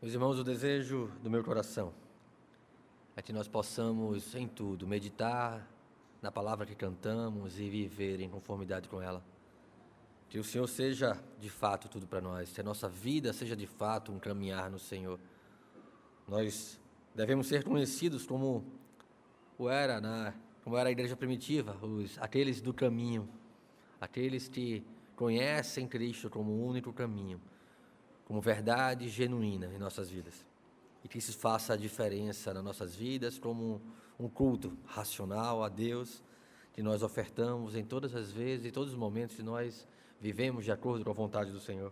Meus irmãos, o desejo do meu coração é que nós possamos, em tudo, meditar na palavra que cantamos e viver em conformidade com ela. Que o Senhor seja, de fato, tudo para nós, que a nossa vida seja, de fato, um caminhar no Senhor. Nós devemos ser conhecidos como era a igreja primitiva, aqueles do caminho, aqueles que conhecem Cristo como o único caminho, como verdade genuína em nossas vidas. E que isso faça a diferença nas nossas vidas como um culto racional a Deus, que nós ofertamos em todas as vezes e todos os momentos que nós vivemos de acordo com a vontade do Senhor.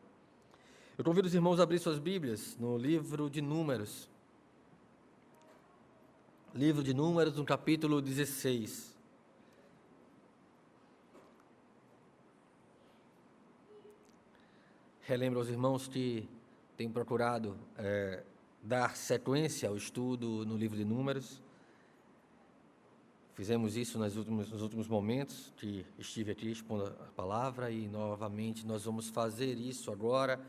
Eu convido os irmãos a abrir suas Bíblias no livro de Números. Livro de Números, no capítulo 16. Relembro aos irmãos que têm procurado dar sequência ao estudo no livro de Números. Fizemos isso nos últimos momentos que estive aqui expondo a palavra e novamente nós vamos fazer isso agora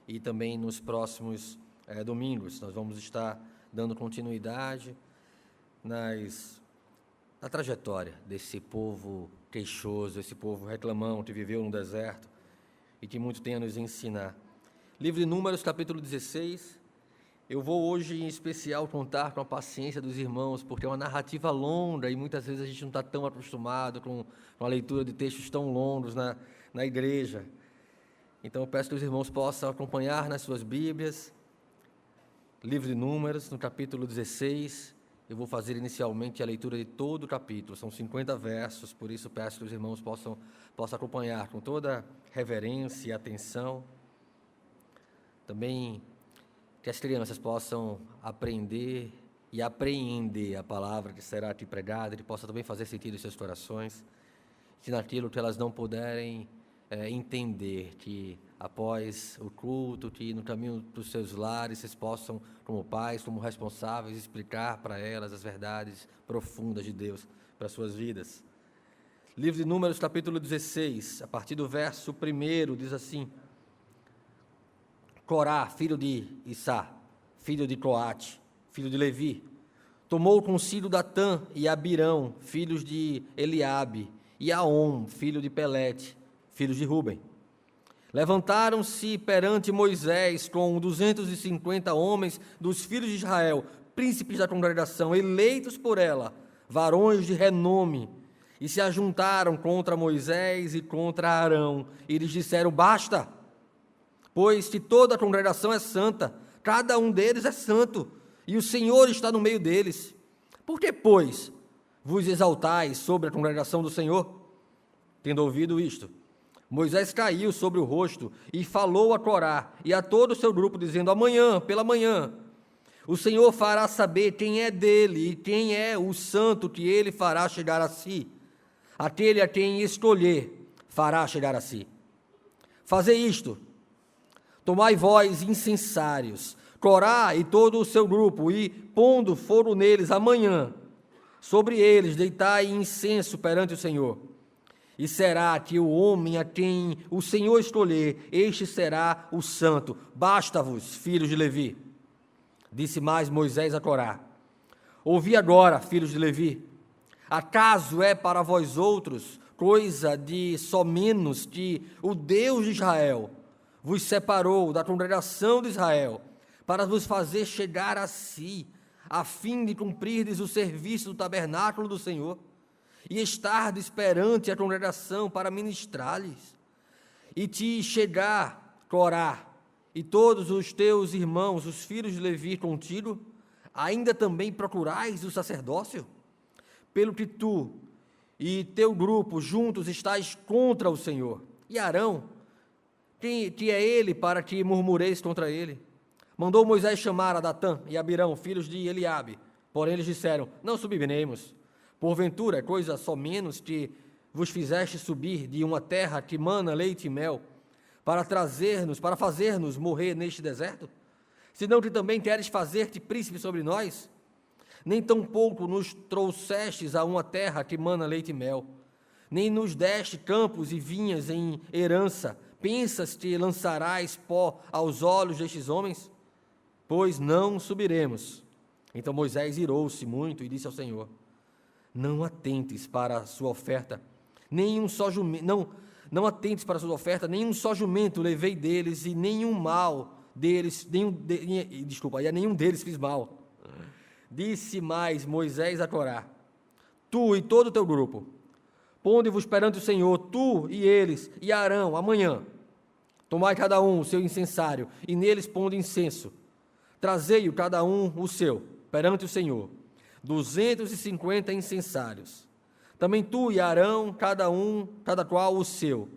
e também nos próximos domingos. Nós vamos estar dando continuidade na trajetória desse povo queixoso, esse povo reclamão que viveu no deserto e que muito tem a nos ensinar. Livro de Números, capítulo 16. Eu vou hoje, em especial, contar com a paciência dos irmãos, porque é uma narrativa longa e muitas vezes a gente não está tão acostumado com a leitura de textos tão longos na igreja. Então, eu peço que os irmãos possam acompanhar nas suas Bíblias. Livro de Números, no capítulo 16. Eu vou fazer inicialmente a leitura de todo o capítulo, são 50 versos, por isso peço que os irmãos possam acompanhar com toda reverência e atenção. Também que as crianças possam aprender e apreender a palavra que será aqui pregada, que possa também fazer sentido em seus corações, que naquilo que elas não puderem entender, que após o culto, que no caminho dos seus lares, vocês possam, como pais, como responsáveis, explicar para elas as verdades profundas de Deus para as suas vidas. Livro de Números, capítulo 16, a partir do verso 1, diz assim: Corá, filho de Issá, filho de Coate, filho de Levi, tomou consigo Datã e Abirão, filhos de Eliabe, e Aom, filho de Pelete, filhos de Ruben. Levantaram-se perante Moisés com 250 homens dos filhos de Israel, príncipes da congregação, eleitos por ela, varões de renome, e se ajuntaram contra Moisés e contra Arão, e lhes disseram: basta, pois que toda a congregação é santa, cada um deles é santo, e o Senhor está no meio deles. Por que, pois, vos exaltais sobre a congregação do Senhor? Tendo ouvido isto, Moisés caiu sobre o rosto e falou a Corá e a todo o seu grupo, dizendo: amanhã, pela manhã, o Senhor fará saber quem é dele e quem é o santo que ele fará chegar a si. Aquele a quem escolher fará chegar a si. Fazei isto: tomai vós incensários, Corá e todo o seu grupo, e pondo fogo neles amanhã, sobre eles deitai incenso perante o Senhor. E será que o homem a quem o Senhor escolher, este será o santo. Basta-vos, filhos de Levi. Disse mais Moisés a Corá: ouvi agora, filhos de Levi, acaso é para vós outros coisa de somenos que o Deus de Israel vos separou da congregação de Israel, para vos fazer chegar a si, a fim de cumprirdes o serviço do tabernáculo do Senhor, e estardes perante a congregação para ministrar-lhes, e te chegar, Corá, e todos os teus irmãos, os filhos de Levi contigo, ainda também procurais o sacerdócio? Pelo que tu e teu grupo juntos estáis contra o Senhor. E Arão, que é ele para que murmureis contra ele? Mandou Moisés chamar a Datã e Abirão, filhos de Eliabe, porém eles disseram: não subiremos. Porventura é coisa só menos que vos fizeste subir de uma terra que mana leite e mel, para fazermos morrer neste deserto? Senão que também queres fazer-te príncipe sobre nós? Nem tampouco nos trouxestes a uma terra que mana leite e mel, nem nos deste campos e vinhas em herança. Pensas que lançarás pó aos olhos destes homens? pois não subiremos. Então Moisés irou-se muito e disse ao Senhor: não atentes para a sua oferta, nenhum só jumento, não atentes para a sua oferta, nenhum só jumento levei deles, e nenhum mal deles, e a nenhum deles fiz mal. Disse mais Moisés a Corá: tu e todo o teu grupo, ponde-vos perante o Senhor, tu e eles, e Arão, amanhã. Tomai cada um o seu incensário, e neles ponde incenso. Trazei-o cada um o seu, perante o Senhor, 250 incensários. Também tu e Arão, cada qual o seu.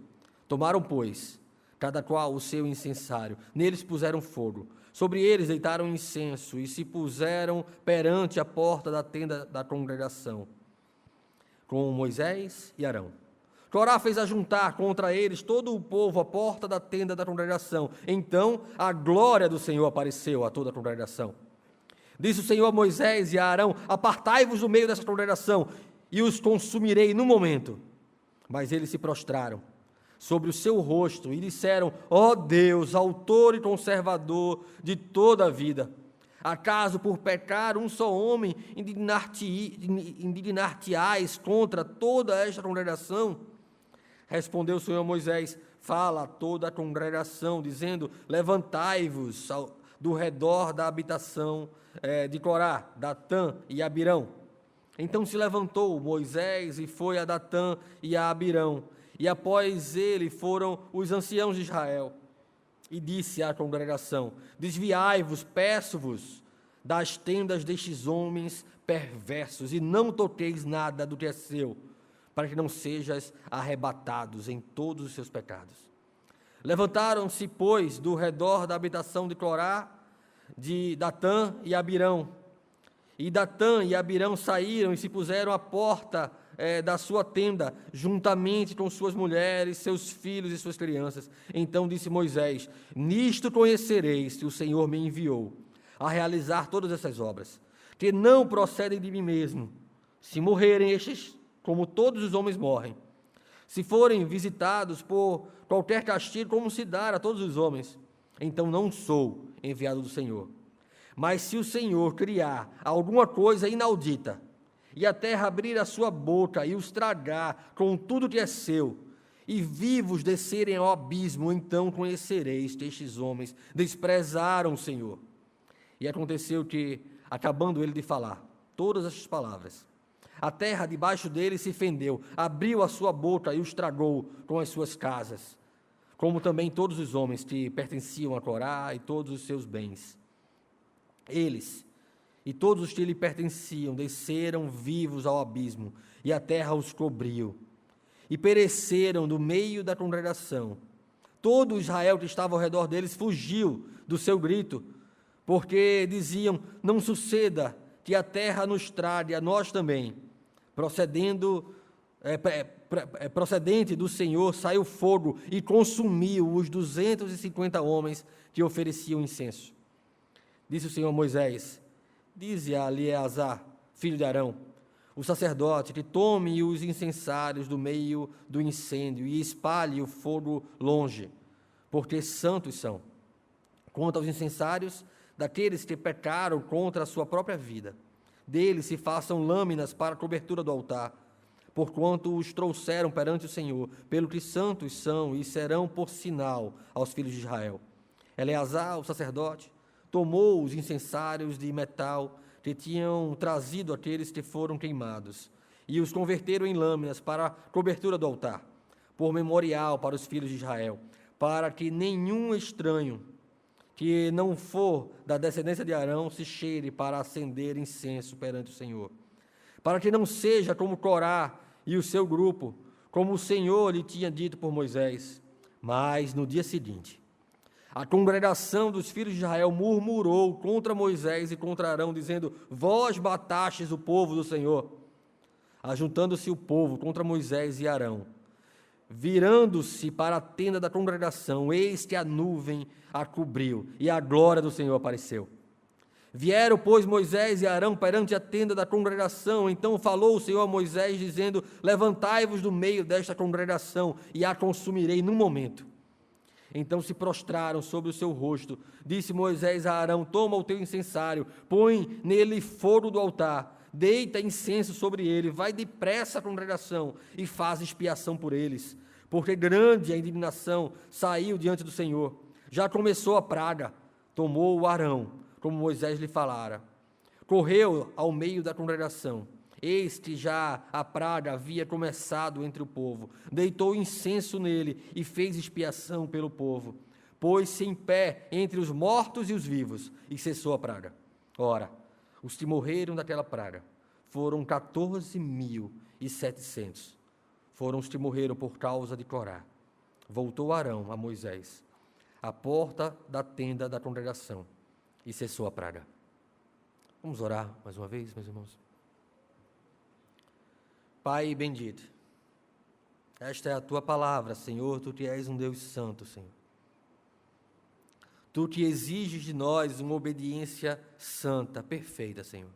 Tomaram, pois, cada qual o seu incensário. Neles puseram fogo. Sobre eles deitaram incenso, e se puseram perante a porta da tenda da congregação, com Moisés e Arão. Corá fez ajuntar contra eles todo o povo à porta da tenda da congregação. Então a glória do Senhor apareceu a toda a congregação. Disse o Senhor a Moisés e a Arão: apartai-vos do meio dessa congregação, e os consumirei no momento. Mas eles se prostraram sobre o seu rosto e disseram: ó Deus, autor e conservador de toda a vida, acaso por pecar um só homem indignar-te-ás contra toda esta congregação? Respondeu o Senhor a Moisés: fala a toda a congregação, dizendo: levantai-vos do redor da habitação de Corá, Datã e Abirão. Então se levantou Moisés e foi a Datã e a Abirão, e após ele foram os anciãos de Israel. E disse à congregação: desviai-vos, peço-vos, das tendas destes homens perversos, e não toqueis nada do que é seu, para que não sejas arrebatados em todos os seus pecados. Levantaram-se, pois, do redor da habitação de Corá, de Datã e Abirão. E Datã e Abirão saíram e se puseram à porta da sua tenda, juntamente com suas mulheres, seus filhos e suas crianças. Então disse Moisés: nisto conhecereis que o Senhor me enviou a realizar todas essas obras, que não procedem de mim mesmo. Se morrerem estes, como todos os homens morrem, se forem visitados por qualquer castigo, como se dá a todos os homens, então não sou enviado do Senhor. Mas se o Senhor criar alguma coisa inaudita, e a terra abrir a sua boca e os tragar com tudo que é seu, e vivos descerem ao abismo, então conhecereis que estes homens desprezaram o Senhor. E aconteceu que, acabando ele de falar todas estas palavras, a terra debaixo dele se fendeu, abriu a sua boca e os tragou com as suas casas, como também todos os homens que pertenciam a Corá e todos os seus bens. Eles e todos os que lhe pertenciam desceram vivos ao abismo, e a terra os cobriu, e pereceram do meio da congregação. Todo Israel que estava ao redor deles fugiu do seu grito, porque diziam: não suceda que a terra nos trague a nós também. Procedente do Senhor saiu fogo e consumiu os 250 homens que ofereciam incenso. Disse o Senhor a Moisés: dize a Eleazar, filho de Arão, o sacerdote, que tome os incensários do meio do incêndio e espalhe o fogo longe, porque santos são. Quanto aos incensários daqueles que pecaram contra a sua própria vida, deles se façam lâminas para a cobertura do altar, porquanto os trouxeram perante o Senhor, pelo que santos são e serão por sinal aos filhos de Israel. Eleazar, o sacerdote, tomou os incensários de metal que tinham trazido aqueles que foram queimados, e os converteram em lâminas para a cobertura do altar, por memorial para os filhos de Israel, para que nenhum estranho que não for da descendência de Arão se cheire para acender incenso perante o Senhor, para que não seja como Corá e o seu grupo, como o Senhor lhe tinha dito por Moisés. Mas no dia seguinte, a congregação dos filhos de Israel murmurou contra Moisés e contra Arão, dizendo: vós batastes o povo do Senhor. Ajuntando-se o povo contra Moisés e Arão, virando-se para a tenda da congregação, eis que a nuvem a cobriu, e a glória do Senhor apareceu. Vieram, pois, Moisés e Arão perante a tenda da congregação. Então falou o Senhor a Moisés, dizendo: levantai-vos do meio desta congregação, e a consumirei num momento. Então se prostraram sobre o seu rosto. Disse Moisés a Arão: toma o teu incensário, põe nele fogo do altar, deita incenso sobre ele, vai depressa à congregação e faz expiação por eles, porque grande a indignação saiu diante do Senhor. Já começou a praga. Tomou o Arão, como Moisés lhe falara. Correu ao meio da congregação. Este já a praga havia começado entre o povo. Deitou incenso nele e fez expiação pelo povo. Pôs-se em pé entre os mortos e os vivos e cessou a praga. Ora, os que morreram daquela praga foram 14.700. Foram os que morreram por causa de Corá. Voltou Arão a Moisés, à porta da tenda da congregação, e cessou a praga. Vamos orar mais uma vez, meus irmãos. Pai bendito, esta é a tua palavra, Senhor, tu que és um Deus santo, Senhor. Tu que exiges de nós uma obediência santa, perfeita, Senhor.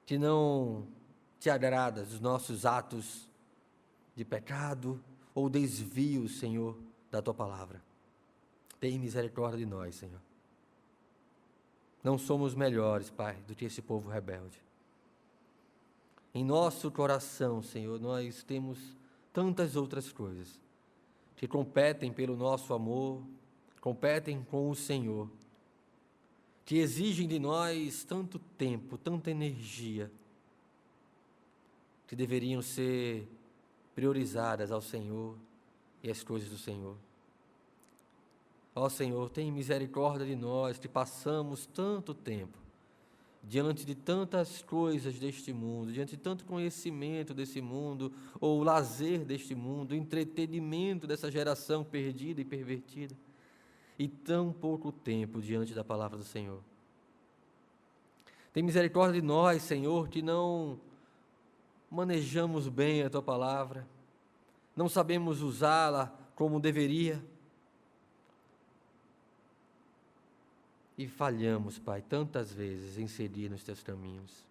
Que não te agradas dos nossos atos de pecado ou desvio, Senhor, da tua palavra. Tem misericórdia de nós, Senhor. Não somos melhores, Pai, do que esse povo rebelde. Em nosso coração, Senhor, nós temos tantas outras coisas que competem pelo nosso amor, competem com o Senhor, que exigem de nós tanto tempo, tanta energia, que deveriam ser priorizadas ao Senhor e às coisas do Senhor. Ó Senhor, tem misericórdia de nós que passamos tanto tempo diante de tantas coisas deste mundo, diante de tanto conhecimento desse mundo, ou lazer deste mundo, entretenimento dessa geração perdida e pervertida, e tão pouco tempo diante da palavra do Senhor. Tem misericórdia de nós, Senhor, que não manejamos bem a tua palavra, não sabemos usá-la como deveria, e falhamos, Pai, tantas vezes em seguir nos teus caminhos.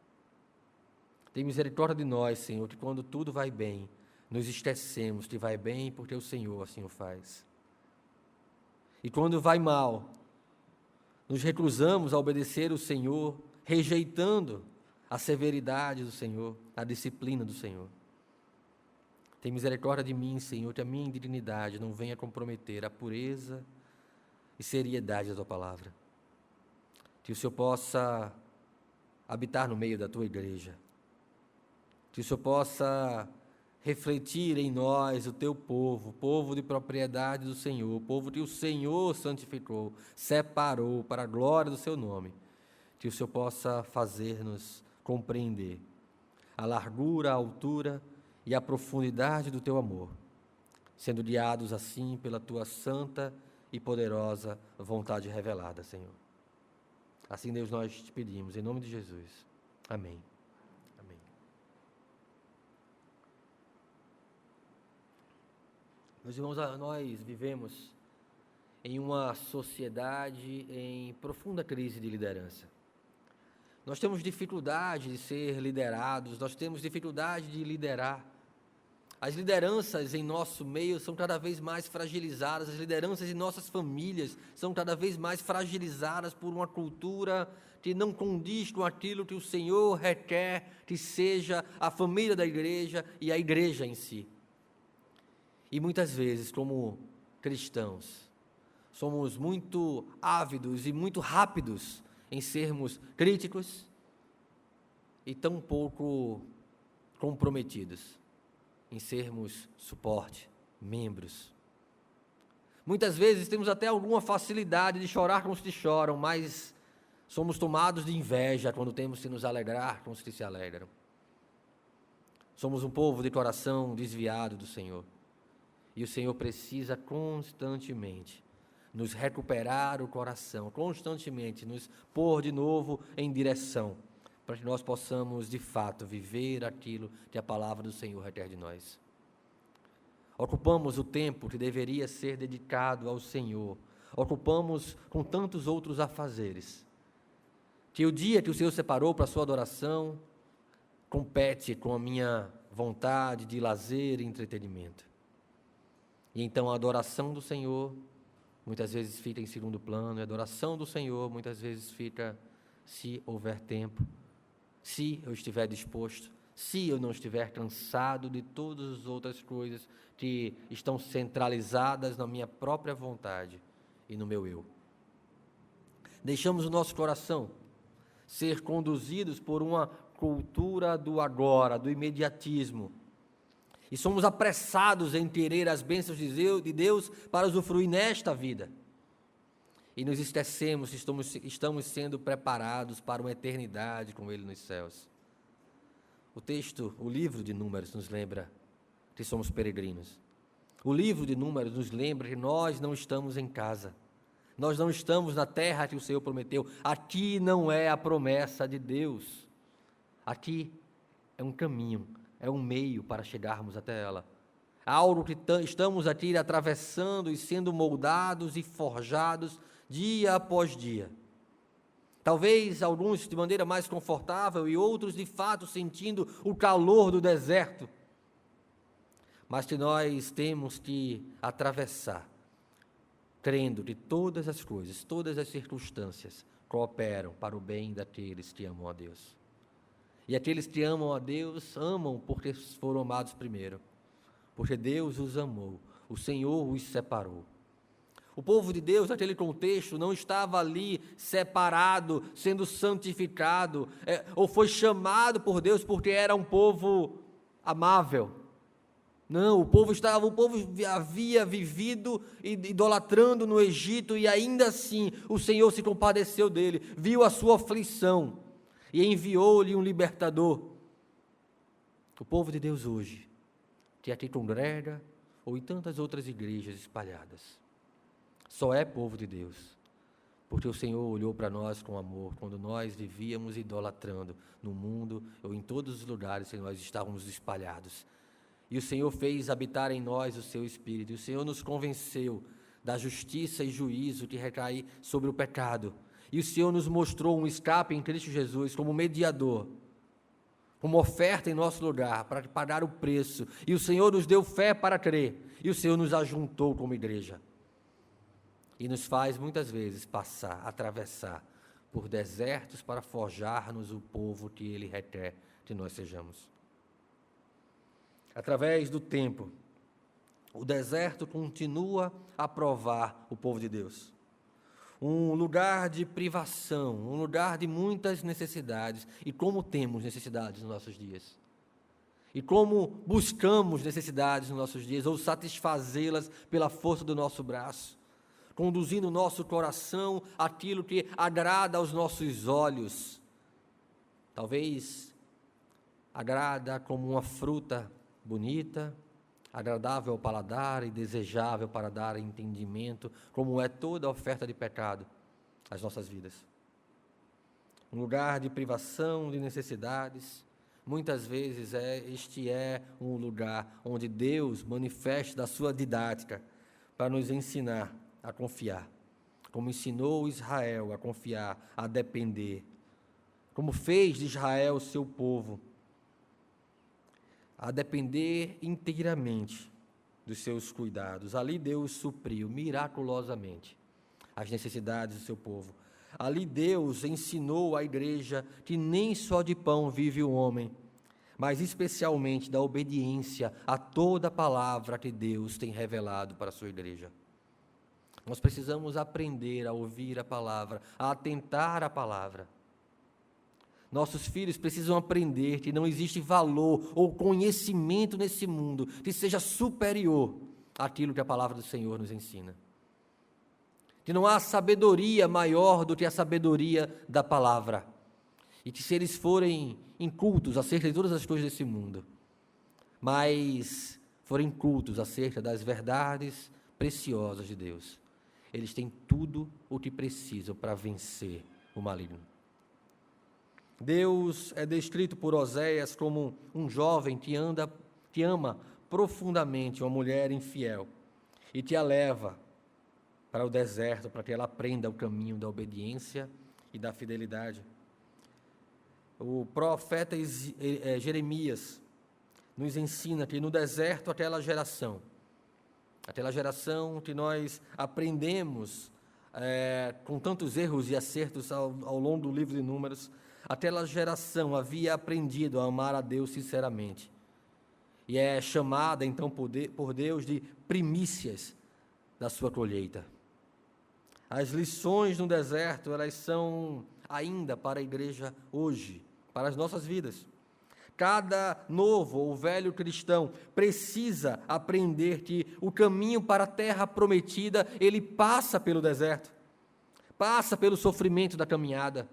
Tem misericórdia de nós, Senhor, que quando tudo vai bem, nos esquecemos que vai bem porque o Senhor assim o faz. E quando vai mal, nos recusamos a obedecer o Senhor, rejeitando a severidade do Senhor, a disciplina do Senhor. Tem misericórdia de mim, Senhor, que a minha indignidade não venha comprometer a pureza e seriedade da tua palavra. Que o Senhor possa habitar no meio da tua igreja. Que o Senhor possa refletir em nós o teu povo, povo de propriedade do Senhor, povo que o Senhor santificou, separou para a glória do seu nome. Que o Senhor possa fazer-nos compreender a largura, a altura e a profundidade do teu amor, sendo guiados assim pela tua santa e poderosa vontade revelada, Senhor. Assim, Deus, nós te pedimos, em nome de Jesus. Amém. Amém. Meus irmãos, nós vivemos em uma sociedade em profunda crise de liderança. Nós temos dificuldade de ser liderados, nós temos dificuldade de liderar. As lideranças em nosso meio são cada vez mais fragilizadas, as lideranças em nossas famílias são cada vez mais fragilizadas por uma cultura que não condiz com aquilo que o Senhor requer que seja a família da igreja e a igreja em si. E muitas vezes, como cristãos, somos muito ávidos e muito rápidos em sermos críticos e tão pouco comprometidos em sermos suporte, membros. Muitas vezes temos até alguma facilidade de chorar com os que choram, mas somos tomados de inveja quando temos que nos alegrar com os que se alegram. Somos um povo de coração desviado do Senhor. E o Senhor precisa constantemente nos recuperar o coração, constantemente nos pôr de novo em direção, para que nós possamos, de fato, viver aquilo que a palavra do Senhor requer de nós. Ocupamos o tempo que deveria ser dedicado ao Senhor, ocupamos com tantos outros afazeres, que o dia que o Senhor separou para a sua adoração, compete com a minha vontade de lazer e entretenimento. E então a adoração do Senhor muitas vezes fica em segundo plano, e a adoração do Senhor muitas vezes fica, se houver tempo, se eu estiver disposto, se eu não estiver cansado de todas as outras coisas que estão centralizadas na minha própria vontade e no meu eu. Deixamos o nosso coração ser conduzidos por uma cultura do agora, do imediatismo, e somos apressados em querer as bênçãos de Deus para usufruir nesta vida. E nos esquecemos que estamos sendo preparados para uma eternidade com Ele nos céus. O livro de Números nos lembra que somos peregrinos. O livro de Números nos lembra que nós não estamos em casa. Nós não estamos na terra que o Senhor prometeu. Aqui não é a promessa de Deus. Aqui é um caminho, é um meio para chegarmos até ela. Algo que estamos aqui atravessando e sendo moldados e forjados dia após dia. Talvez alguns de maneira mais confortável e outros de fato sentindo o calor do deserto. Mas que nós temos que atravessar, crendo que todas as coisas, todas as circunstâncias cooperam para o bem daqueles que amam a Deus. E aqueles que amam a Deus, amam porque foram amados primeiro. Porque Deus os amou, o Senhor os separou. O povo de Deus, naquele contexto, não estava ali separado, sendo santificado, ou foi chamado por Deus porque era um povo amável. Não, o povo havia vivido idolatrando no Egito, e ainda assim o Senhor se compadeceu dele, viu a sua aflição e enviou-lhe um libertador. O povo de Deus hoje, que aqui congrega, ou em tantas outras igrejas espalhadas, só é povo de Deus, porque o Senhor olhou para nós com amor, quando nós vivíamos idolatrando no mundo, ou em todos os lugares que nós estávamos espalhados. E o Senhor fez habitar em nós o seu Espírito, e o Senhor nos convenceu da justiça e juízo que recai sobre o pecado. E o Senhor nos mostrou um escape em Cristo Jesus como mediador, como oferta em nosso lugar, para pagar o preço. E o Senhor nos deu fé para crer, e o Senhor nos ajuntou como igreja. E nos faz muitas vezes atravessar por desertos para forjar-nos o povo que Ele requer que nós sejamos. Através do tempo, o deserto continua a provar o povo de Deus. Um lugar de privação, um lugar de muitas necessidades. E como temos necessidades nos nossos dias? E como buscamos necessidades nos nossos dias, ou satisfazê-las pela força do nosso braço, conduzindo o nosso coração àquilo que agrada aos nossos olhos. Talvez agrada como uma fruta bonita, agradável ao paladar e desejável para dar entendimento, como é toda a oferta de pecado às nossas vidas. Um lugar de privação, de necessidades. Muitas vezes este é um lugar onde Deus manifesta a sua didática para nos ensinar a confiar, como ensinou Israel a confiar, a depender, como fez de Israel o seu povo, a depender inteiramente dos seus cuidados. Ali Deus supriu miraculosamente as necessidades do seu povo. Ali Deus ensinou à igreja que nem só de pão vive o homem, mas especialmente da obediência a toda a palavra que Deus tem revelado para a sua igreja. Nós precisamos aprender a ouvir a palavra, a atentar à palavra. Nossos filhos precisam aprender que não existe valor ou conhecimento nesse mundo que seja superior àquilo que a palavra do Senhor nos ensina. Que não há sabedoria maior do que a sabedoria da palavra. E que se eles forem incultos acerca de todas as coisas desse mundo, mas forem cultos acerca das verdades preciosas de Deus, eles têm tudo o que precisam para vencer o maligno. Deus é descrito por Oséias como um jovem que ama profundamente uma mulher infiel e que a leva para o deserto para que ela aprenda o caminho da obediência e da fidelidade. O profeta Jeremias nos ensina que no deserto aquela geração aquela geração que nós aprendemos com tantos erros e acertos ao longo do livro de Números, aquela geração havia aprendido a amar a Deus sinceramente. E é chamada então por Deus de primícias da sua colheita. As lições no deserto, elas são ainda para a igreja hoje, para as nossas vidas. Cada novo ou velho cristão precisa aprender que o caminho para a terra prometida, ele passa pelo deserto, passa pelo sofrimento da caminhada.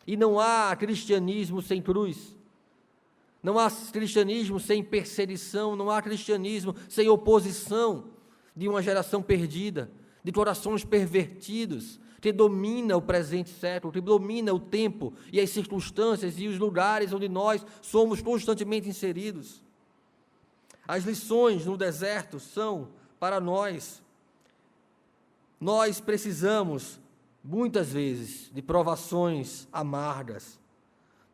E não há cristianismo sem cruz, não há cristianismo sem perseguição, não há cristianismo sem oposição de uma geração perdida, de corações pervertidos, que domina o presente século, que domina o tempo e as circunstâncias e os lugares onde nós somos constantemente inseridos. As lições no deserto são para nós. Nós precisamos, muitas vezes, de provações amargas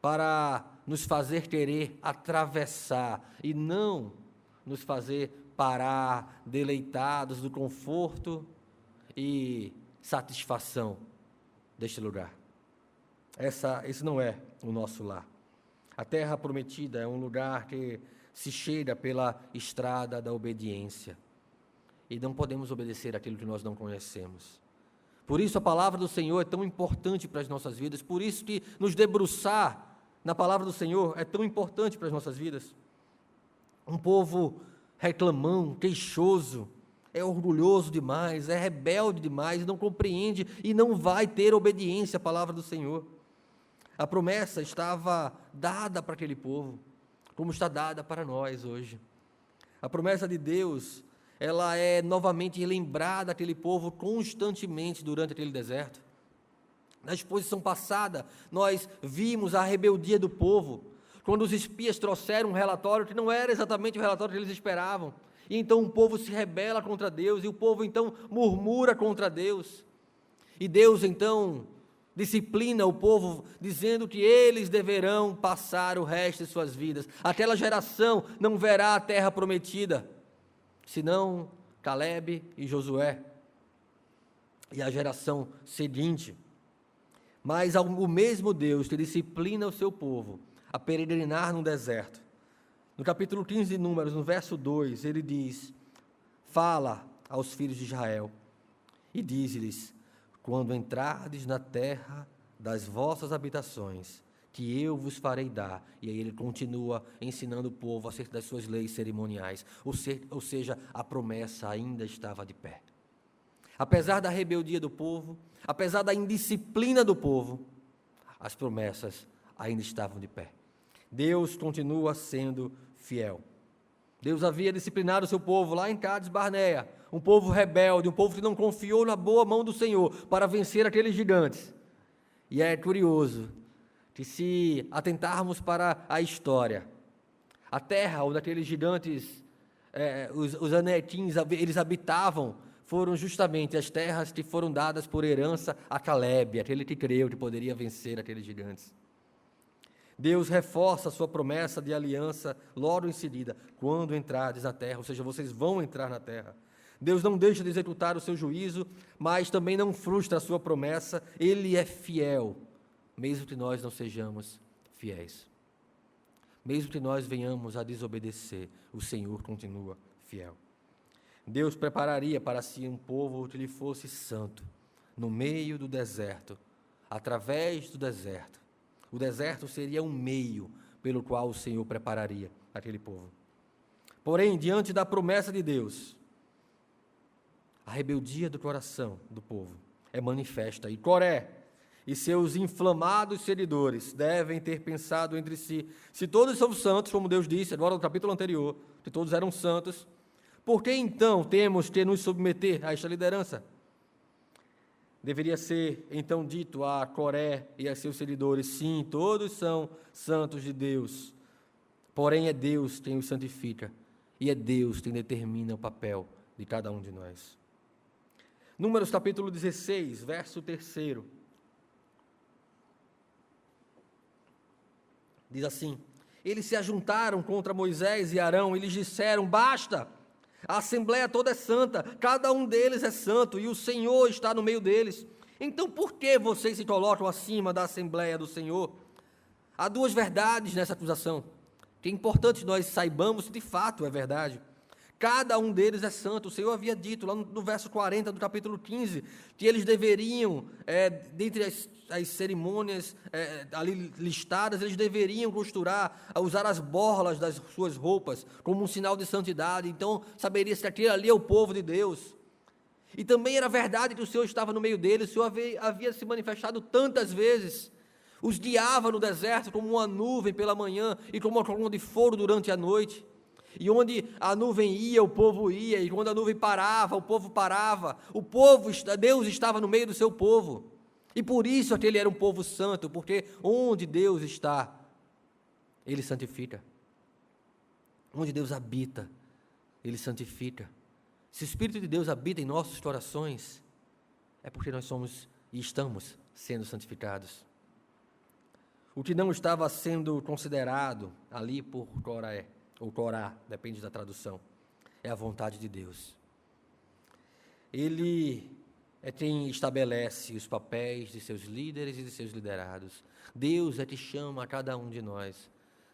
para nos fazer querer atravessar e não nos fazer parar, deleitados do conforto e satisfação deste lugar. Esse não é o nosso lar. A terra prometida é um lugar que se chega pela estrada da obediência. E não podemos obedecer aquilo que nós não conhecemos. Por isso a palavra do Senhor é tão importante para as nossas vidas, por isso que nos debruçar na palavra do Senhor é tão importante para as nossas vidas. Um povo reclamão, queixoso, é orgulhoso demais, é rebelde demais, não compreende e não vai ter obediência à palavra do Senhor. A promessa estava dada para aquele povo, como está dada para nós hoje. A promessa de Deus, ela é novamente lembrada àquele povo constantemente durante aquele deserto. Na exposição passada, nós vimos a rebeldia do povo, quando os espias trouxeram um relatório que não era exatamente o relatório que eles esperavam. E então o povo se rebela contra Deus, e o povo então murmura contra Deus. E Deus então disciplina o povo, dizendo que eles deverão passar o resto de suas vidas. Aquela geração não verá a terra prometida, senão Caleb e Josué, e a geração seguinte. Mas o mesmo Deus que disciplina o seu povo a peregrinar no deserto, no capítulo 15 de Números, no verso 2, ele diz: fala aos filhos de Israel e diz-lhes: quando entrardes na terra das vossas habitações, que eu vos farei dar. E aí ele continua ensinando o povo acerca das suas leis cerimoniais, ou seja, a promessa ainda estava de pé. Apesar da rebeldia do povo, apesar da indisciplina do povo, as promessas ainda estavam de pé. Deus continua sendo fiel. Deus havia disciplinado o seu povo lá em Cades Barneia, um povo rebelde, um povo que não confiou na boa mão do Senhor para vencer aqueles gigantes. E é curioso que, se atentarmos para a história, a terra onde aqueles gigantes, os anequins, eles habitavam, foram justamente as terras que foram dadas por herança a Caleb, aquele que creu que poderia vencer aqueles gigantes. Deus reforça a sua promessa de aliança logo em seguida, quando entrardes na terra, ou seja, vocês vão entrar na terra. Deus não deixa de executar o seu juízo, mas também não frustra a sua promessa. Ele é fiel, mesmo que nós não sejamos fiéis. Mesmo que nós venhamos a desobedecer, o Senhor continua fiel. Deus prepararia para si um povo que lhe fosse santo, no meio do deserto, através do deserto. O deserto seria um meio pelo qual o Senhor prepararia aquele povo. Porém, diante da promessa de Deus, a rebeldia do coração do povo é manifesta. E Coré e seus inflamados seguidores devem ter pensado entre si: se todos são santos, como Deus disse agora no capítulo anterior, que todos eram santos, por que então temos que nos submeter a esta liderança? Deveria ser então dito a Coré e a seus seguidores: sim, todos são santos de Deus, porém é Deus quem os santifica, e é Deus quem determina o papel de cada um de nós. Números capítulo 16, verso 3, diz assim: eles se ajuntaram contra Moisés e Arão e lhes disseram: basta, A assembleia toda é santa, cada um deles é santo, e o Senhor está no meio deles. Então por que vocês se colocam acima da assembleia do Senhor? Há duas verdades nessa acusação, que é importante nós saibamos se de fato é verdade. Cada um deles é santo. O Senhor havia dito lá no verso 40 do capítulo 15, que eles deveriam, dentre as cerimônias ali listadas, eles deveriam costurar, usar as borlas das suas roupas, como um sinal de santidade. Então, saberia se aquele ali é o povo de Deus. E também era verdade que o Senhor estava no meio deles. O Senhor havia se manifestado tantas vezes. Os guiava no deserto como uma nuvem pela manhã e como uma coluna de fogo durante a noite. E onde a nuvem ia, o povo ia, e quando a nuvem parava, o povo parava. Deus estava no meio do seu povo. E por isso aquele era um povo santo, porque onde Deus está, Ele santifica. Onde Deus habita, Ele santifica. Se o Espírito de Deus habita em nossos corações, é porque nós somos e estamos sendo santificados. O que não estava sendo considerado ali por Coré, ou Corá, depende da tradução, é a vontade de Deus. Ele é quem estabelece os papéis de seus líderes e de seus liderados. Deus é que chama a cada um de nós,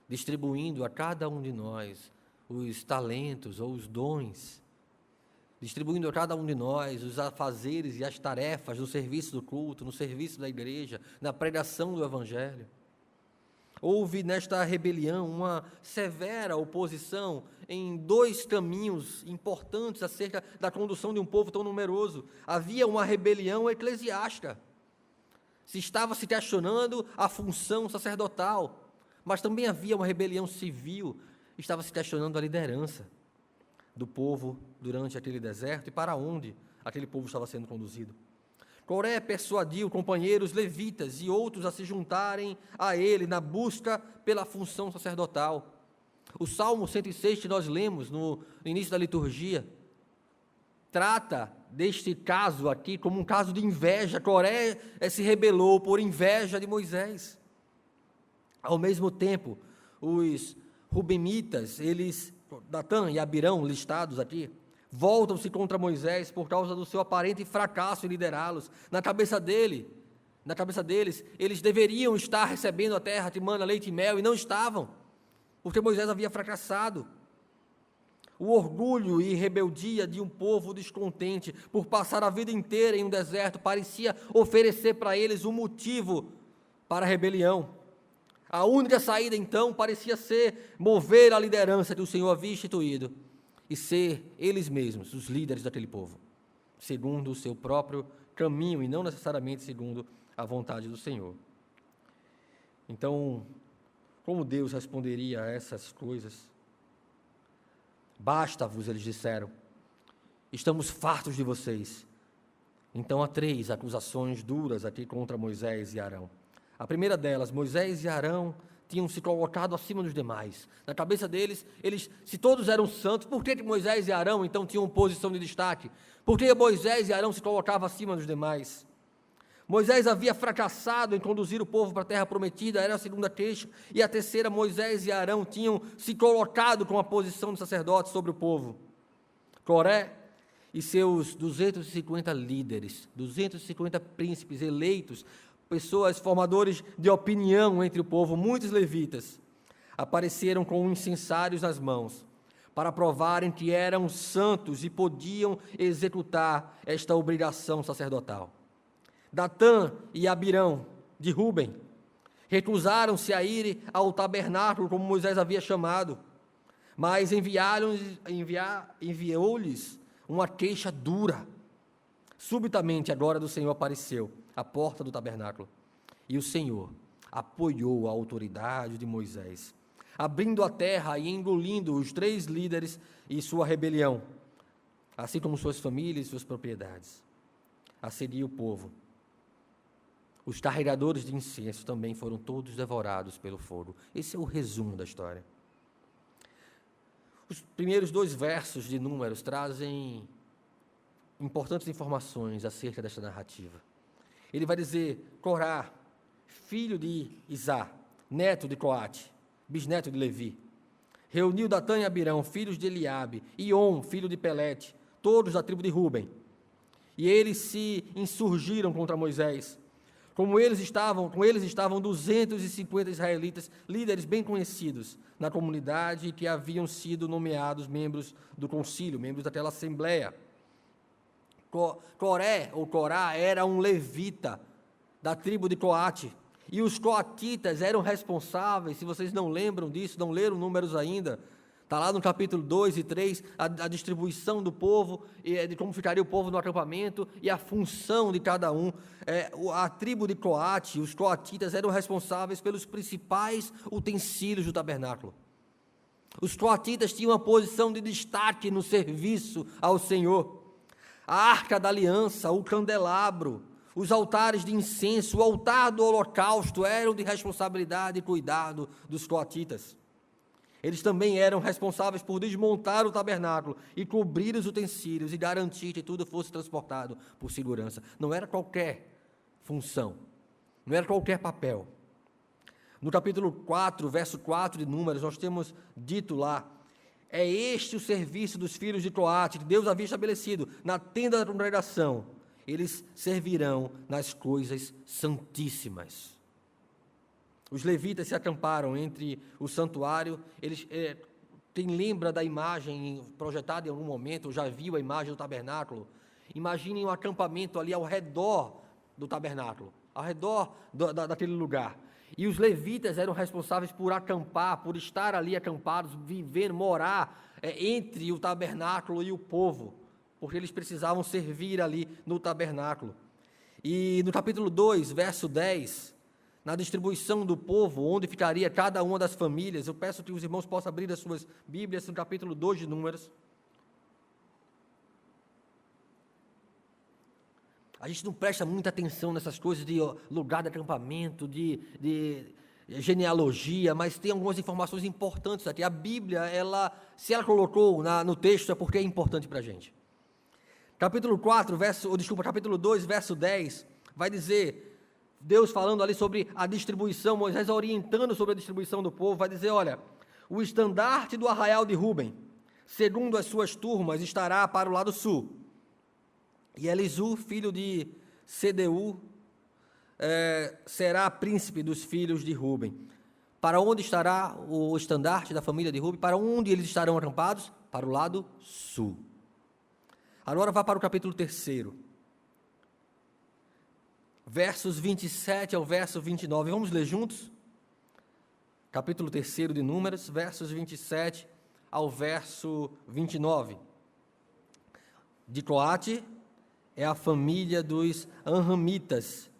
distribuindo a cada um de nós os talentos ou os dons, distribuindo a cada um de nós os afazeres e as tarefas no serviço do culto, no serviço da igreja, na pregação do Evangelho. Houve nesta rebelião uma severa oposição em dois caminhos importantes acerca da condução de um povo tão numeroso. Havia uma rebelião eclesiástica. Se estava se questionando a função sacerdotal, mas também havia uma rebelião civil, estava se questionando a liderança do povo durante aquele deserto e para onde aquele povo estava sendo conduzido. Coré persuadiu companheiros levitas e outros a se juntarem a ele na busca pela função sacerdotal. O Salmo 106 que nós lemos no início da liturgia trata deste caso aqui como um caso de inveja. Coré se rebelou por inveja de Moisés. Ao mesmo tempo, os Rubemitas, Datã e Abirão, listados aqui, voltam-se contra Moisés por causa do seu aparente fracasso em liderá-los. Na cabeça deles, eles deveriam estar recebendo a terra que mana leite e mel, e não estavam, porque Moisés havia fracassado. O orgulho e rebeldia de um povo descontente por passar a vida inteira em um deserto parecia oferecer para eles um motivo para a rebelião. A única saída, então, parecia ser mover a liderança que o Senhor havia instituído e ser eles mesmos os líderes daquele povo, segundo o seu próprio caminho e não necessariamente segundo a vontade do Senhor. Então, como Deus responderia a essas coisas? Basta-vos, eles disseram, estamos fartos de vocês. Então há 3 acusações duras aqui contra Moisés e Arão. A primeira delas, Moisés e Arão tinham se colocado acima dos demais. Na cabeça deles, se todos eram santos, por que Moisés e Arão então tinham posição de destaque? Por que Moisés e Arão se colocavam acima dos demais? Moisés havia fracassado em conduzir o povo para a terra prometida, era a segunda queixa. E a terceira, Moisés e Arão tinham se colocado com a posição de sacerdote sobre o povo. Coré e seus 250 líderes, 250 príncipes eleitos, pessoas, formadores de opinião entre o povo, muitos levitas, apareceram com incensários nas mãos, para provarem que eram santos e podiam executar esta obrigação sacerdotal. Datã e Abirão, de Ruben, recusaram-se a ir ao tabernáculo, como Moisés havia chamado, mas enviou-lhes uma queixa dura. Subitamente a glória do Senhor apareceu à porta do tabernáculo, e o Senhor apoiou a autoridade de Moisés, abrindo a terra e engolindo os 3 líderes e sua rebelião, assim como suas famílias e suas propriedades. A seguir o povo. Os carregadores de incenso também foram todos devorados pelo fogo. Esse é o resumo da história. Os primeiros 2 versos de Números trazem importantes informações acerca desta narrativa. Ele vai dizer: Corá, filho de Isá, neto de Coate, bisneto de Levi, reuniu Datã e Abirão, filhos de Eliabe, e On, filho de Pelete, todos da tribo de Ruben. E eles se insurgiram contra Moisés. Com eles estavam 250 israelitas, líderes bem conhecidos na comunidade, que haviam sido nomeados membros do concílio, membros daquela assembleia. Coré, ou Corá, era um levita da tribo de Coate, e os coatitas eram responsáveis, se vocês não lembram disso, não leram Números ainda, está lá no capítulo 2 e 3, a distribuição do povo, de como ficaria o povo no acampamento, e a função de cada um. A tribo de Coate, os coatitas, eram responsáveis pelos principais utensílios do tabernáculo. Os coatitas tinham uma posição de destaque no serviço ao Senhor. A arca da aliança, o candelabro, os altares de incenso, o altar do holocausto eram de responsabilidade e cuidado dos coatitas. Eles também eram responsáveis por desmontar o tabernáculo e cobrir os utensílios e garantir que tudo fosse transportado por segurança. Não era qualquer função, não era qualquer papel. No capítulo 4, verso 4 de Números, nós temos dito lá, é este o serviço dos filhos de Coate, que Deus havia estabelecido na tenda da congregação. Eles servirão nas coisas santíssimas. Os levitas se acamparam entre o santuário. Quem lembra da imagem projetada em algum momento, ou já viu a imagem do tabernáculo, imaginem um acampamento ali ao redor do tabernáculo, ao redor daquele lugar. E os levitas eram responsáveis por acampar, por estar ali acampados, viver, morar entre o tabernáculo e o povo, porque eles precisavam servir ali no tabernáculo. E no capítulo 2, verso 10, na distribuição do povo, onde ficaria cada uma das famílias, eu peço que os irmãos possam abrir as suas Bíblias no capítulo 2 de Números. A gente não presta muita atenção nessas coisas de lugar de acampamento, de genealogia, mas tem algumas informações importantes aqui. A Bíblia, se ela colocou no texto, é porque é importante para a gente. Capítulo 2, verso 10, vai dizer, Deus falando ali sobre a distribuição, Moisés orientando sobre a distribuição do povo, vai dizer, olha, o estandarte do arraial de Ruben, segundo as suas turmas, estará para o lado sul. E Elisu, filho de Sedeu, será príncipe dos filhos de Ruben. Para onde estará o estandarte da família de Ruben? Para onde eles estarão acampados? Para o lado sul. Agora vá para o capítulo 3, versos 27 ao verso 29. Vamos ler juntos? Capítulo 3 de Números, versos 27 ao verso 29. De Coate é a família dos Anramitas,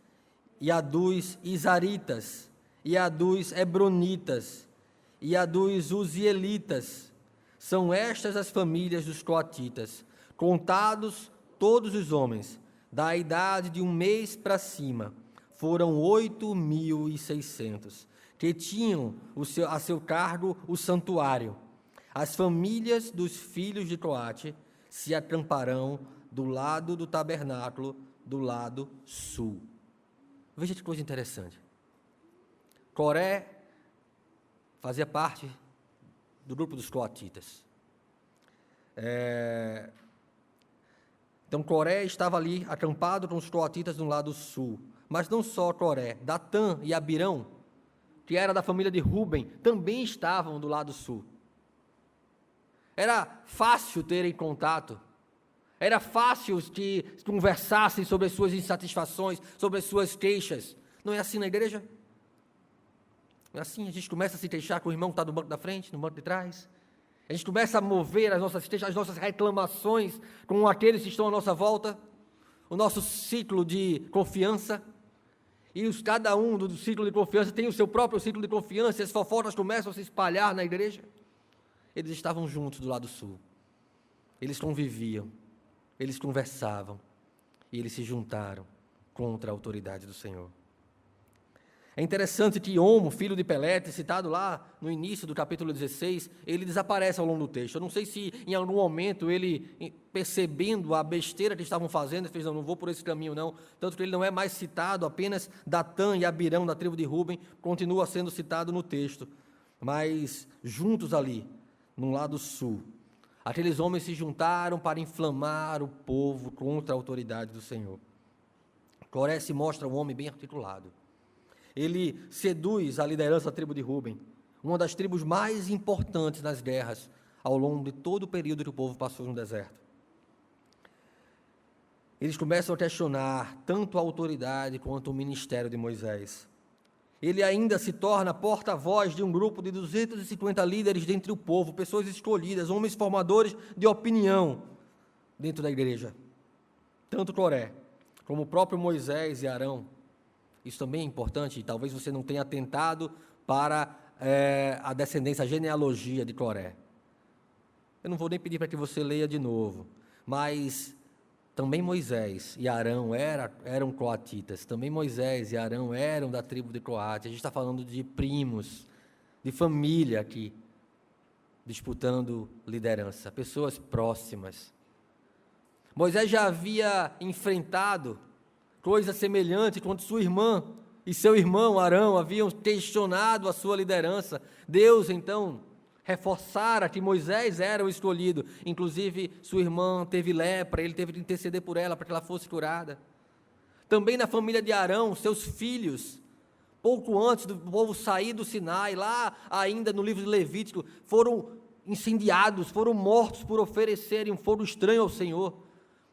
e a dos Izaritas, e a dos Hebronitas, e a dos Uzielitas. São estas as famílias dos coatitas, contados todos os homens, da idade de 1 mês para cima, foram 8.600, que tinham a seu cargo o santuário. As famílias dos filhos de Coate se acamparão do lado do tabernáculo, do lado sul. Veja que coisa interessante. Coré fazia parte do grupo dos coatitas. Então Coré estava ali acampado com os coatitas do lado sul. Mas não só Coré, Datã e Abirão, que era da família de Ruben, também estavam do lado sul. Era fácil terem contato. Era fácil que conversassem sobre as suas insatisfações, sobre as suas queixas. Não é assim na igreja? Não é assim? A gente começa a se queixar com o irmão que está no banco da frente, no banco de trás. A gente começa a mover as nossas reclamações com aqueles que estão à nossa volta. O nosso ciclo de confiança. E cada um do ciclo de confiança tem o seu próprio ciclo de confiança. E as fofocas começam a se espalhar na igreja. Eles estavam juntos do lado sul. Eles conviviam. Eles conversavam e eles se juntaram contra a autoridade do Senhor. É interessante que Omo, filho de Pelete, citado lá no início do capítulo 16, ele desaparece ao longo do texto. Eu não sei se em algum momento ele, percebendo a besteira que estavam fazendo, ele fez, não vou por esse caminho não, tanto que ele não é mais citado, apenas Datã e Abirão da tribo de Ruben, continua sendo citado no texto, mas juntos ali, no lado sul. Aqueles homens se juntaram para inflamar o povo contra a autoridade do Senhor. Coré se mostra um homem bem articulado. Ele seduz a liderança da tribo de Ruben, uma das tribos mais importantes nas guerras ao longo de todo o período que o povo passou no deserto. Eles começam a questionar tanto a autoridade quanto o ministério de Moisés. Ele ainda se torna porta-voz de um grupo de 250 líderes dentre o povo, pessoas escolhidas, homens formadores de opinião dentro da igreja. Tanto Coré, como o próprio Moisés e Arão. Isso também é importante, talvez você não tenha atentado para a descendência, a genealogia de Coré. Eu não vou nem pedir para que você leia de novo, mas também Moisés e Arão eram coatitas, também Moisés e Arão eram da tribo de Coate. A gente está falando de primos, de família aqui, disputando liderança, pessoas próximas. Moisés já havia enfrentado coisa semelhante quando sua irmã e seu irmão Arão haviam questionado a sua liderança. Deus, então, reforçara que Moisés era o escolhido. Inclusive, sua irmã teve lepra, ele teve de interceder por ela para que ela fosse curada. Também na família de Arão, seus filhos, pouco antes do povo sair do Sinai, lá ainda no livro de Levítico, foram incendiados, foram mortos por oferecerem um fogo estranho ao Senhor,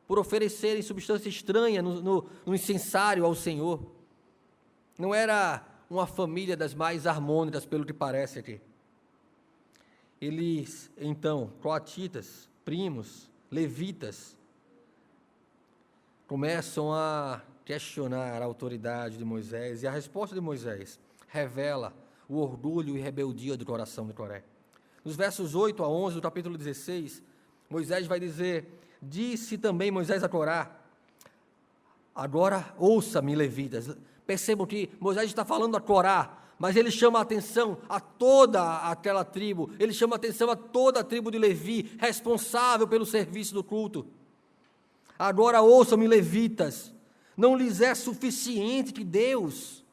por oferecerem substância estranha no incensário ao Senhor. Não era uma família das mais harmônicas, pelo que parece aqui. Eles, então, coatitas, primos, levitas, começam a questionar a autoridade de Moisés, e a resposta de Moisés revela o orgulho e rebeldia do coração de Coré. Nos versos 8 a 11 do capítulo 16, Moisés vai dizer: disse também Moisés a Corá, agora ouça-me, levitas. Percebam que Moisés está falando a Corá, mas ele chama a atenção a toda aquela tribo, ele chama a atenção a toda a tribo de Levi, responsável pelo serviço do culto. Agora ouçam-me, levitas, não lhes é suficiente que Deus,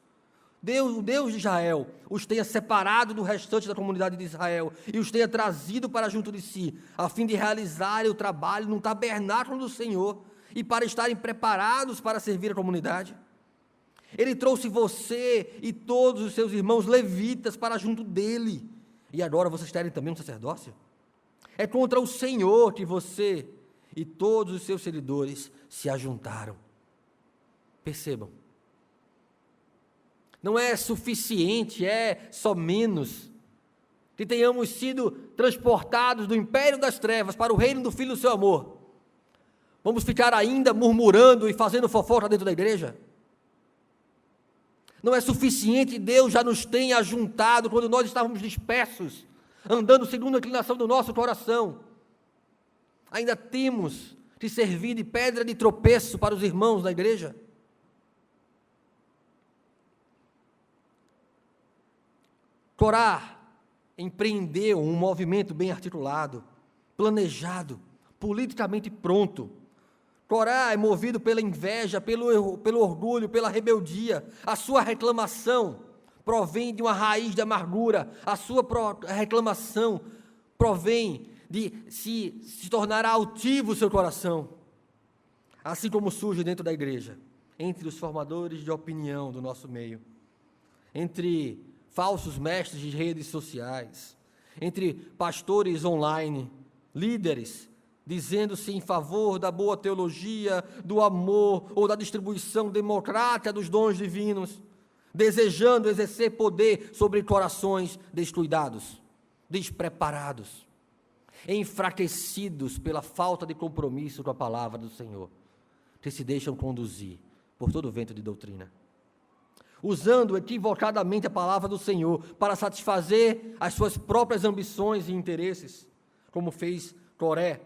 o Deus de Israel, os tenha separado do restante da comunidade de Israel e os tenha trazido para junto de si, a fim de realizarem o trabalho no tabernáculo do Senhor e para estarem preparados para servir a comunidade? Ele trouxe você e todos os seus irmãos levitas para junto dele, e agora vocês querem também um sacerdócio? É contra o Senhor que você e todos os seus seguidores se ajuntaram. Percebam, não é suficiente, é só menos que tenhamos sido transportados do império das trevas para o reino do Filho do seu amor. Vamos ficar ainda murmurando e fazendo fofoca dentro da igreja? Não é suficiente, Deus já nos tem ajuntado quando nós estávamos dispersos, andando segundo a inclinação do nosso coração. Ainda temos que servir de pedra de tropeço para os irmãos da igreja? Corá empreendeu um movimento bem articulado, planejado, politicamente pronto. Corá é movido pela inveja, pelo orgulho, pela rebeldia. A sua reclamação provém de uma raiz de amargura. A sua reclamação provém de se tornar altivo o seu coração. Assim como surge dentro da igreja, entre os formadores de opinião do nosso meio, entre falsos mestres de redes sociais, entre pastores online, líderes, dizendo-se em favor da boa teologia, do amor ou da distribuição democrática dos dons divinos, desejando exercer poder sobre corações descuidados, despreparados, enfraquecidos pela falta de compromisso com a palavra do Senhor, que se deixam conduzir por todo o vento de doutrina, usando equivocadamente a palavra do Senhor para satisfazer as suas próprias ambições e interesses, como fez Coré,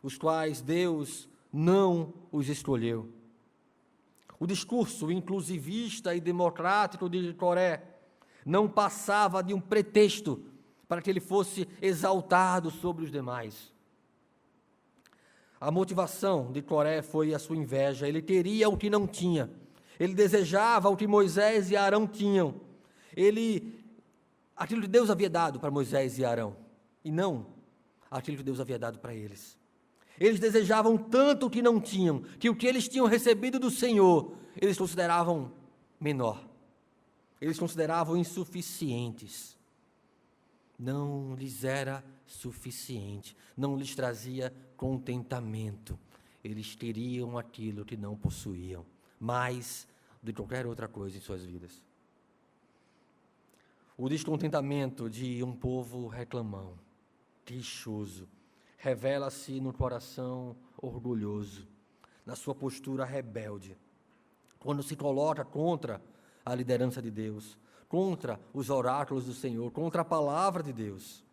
os quais Deus não os escolheu. O discurso inclusivista e democrático de Coré não passava de um pretexto para que ele fosse exaltado sobre os demais. A motivação de Coré foi a sua inveja. Ele queria o que não tinha. Ele desejava o que Moisés e Arão tinham. Aquilo que Deus havia dado para Moisés e Arão. e não aquilo que Deus havia dado para eles. Eles desejavam tanto o que não tinham, que o que eles tinham recebido do Senhor, eles consideravam menor. Eles consideravam insuficientes. Não lhes era suficiente, não lhes trazia contentamento. Eles teriam aquilo que não possuíam, mais do que qualquer outra coisa em suas vidas. O descontentamento de um povo reclamão, queixoso, revela-se no coração orgulhoso, na sua postura rebelde, quando se coloca contra a liderança de Deus, contra os oráculos do Senhor, contra a palavra de Deus,